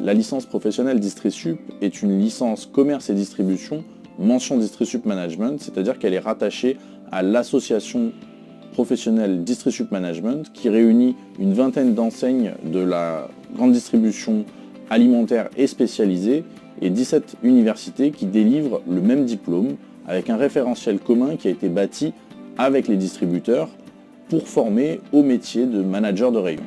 La licence professionnelle DistriSup est une licence commerce et distribution mention DistriSup Management, c'est-à-dire qu'elle est rattachée à l'association professionnelle DistriSup Management qui réunit une vingtaine d'enseignes de la grande distribution alimentaire et spécialisée et 17 universités qui délivrent le même diplôme avec un référentiel commun qui a été bâti avec les distributeurs pour former au métier de manager de rayon.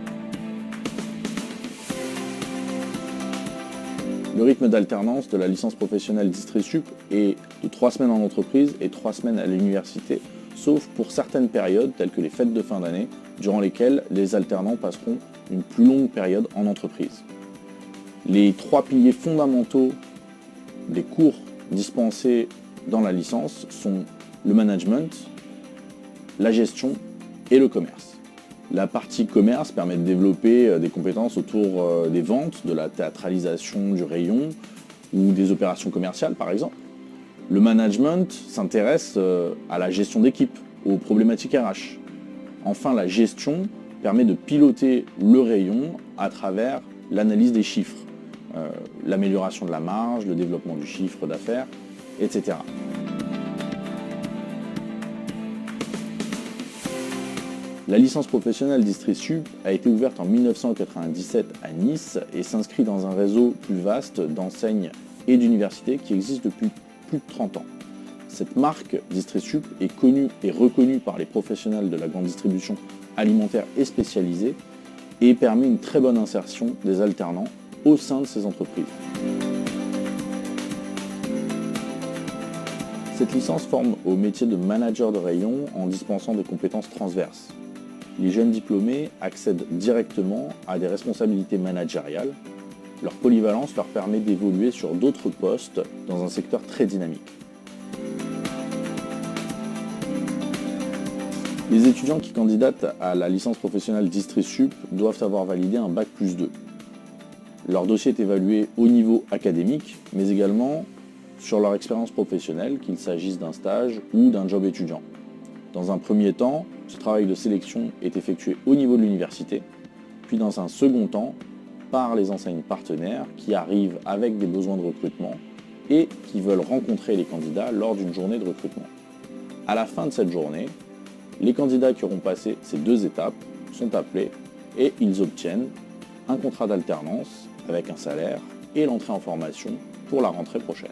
Le rythme d'alternance de la licence professionnelle DistriSup est de 3 semaines en entreprise et 3 semaines à l'université, sauf pour certaines périodes telles que les fêtes de fin d'année, durant lesquelles les alternants passeront une plus longue période en entreprise. Les 3 piliers fondamentaux des cours dispensés dans la licence sont le management, la gestion et le commerce. La partie commerce permet de développer des compétences autour des ventes, de la théâtralisation du rayon ou des opérations commerciales par exemple. Le management s'intéresse à la gestion d'équipe, aux problématiques RH. Enfin, la gestion permet de piloter le rayon à travers l'analyse des chiffres, l'amélioration de la marge, le développement du chiffre d'affaires, etc. La licence professionnelle DistriSup a été ouverte en 1997 à Nice et s'inscrit dans un réseau plus vaste d'enseignes et d'universités qui existe depuis plus de 30 ans. Cette marque DistriSup est connue et reconnue par les professionnels de la grande distribution alimentaire et spécialisée et permet une très bonne insertion des alternants au sein de ces entreprises. Cette licence forme au métier de manager de rayon en dispensant des compétences transverses. Les jeunes diplômés accèdent directement à des responsabilités managériales. Leur polyvalence leur permet d'évoluer sur d'autres postes dans un secteur très dynamique. Les étudiants qui candidatent à la licence professionnelle DistriSup doivent avoir validé un Bac+2. Leur dossier est évalué au niveau académique, mais également sur leur expérience professionnelle, qu'il s'agisse d'un stage ou d'un job étudiant. Dans un premier temps, ce travail de sélection est effectué au niveau de l'université, puis dans un second temps, par les enseignes partenaires qui arrivent avec des besoins de recrutement et qui veulent rencontrer les candidats lors d'une journée de recrutement. À la fin de cette journée, les candidats qui auront passé ces 2 étapes sont appelés et ils obtiennent un contrat d'alternance avec un salaire et l'entrée en formation pour la rentrée prochaine.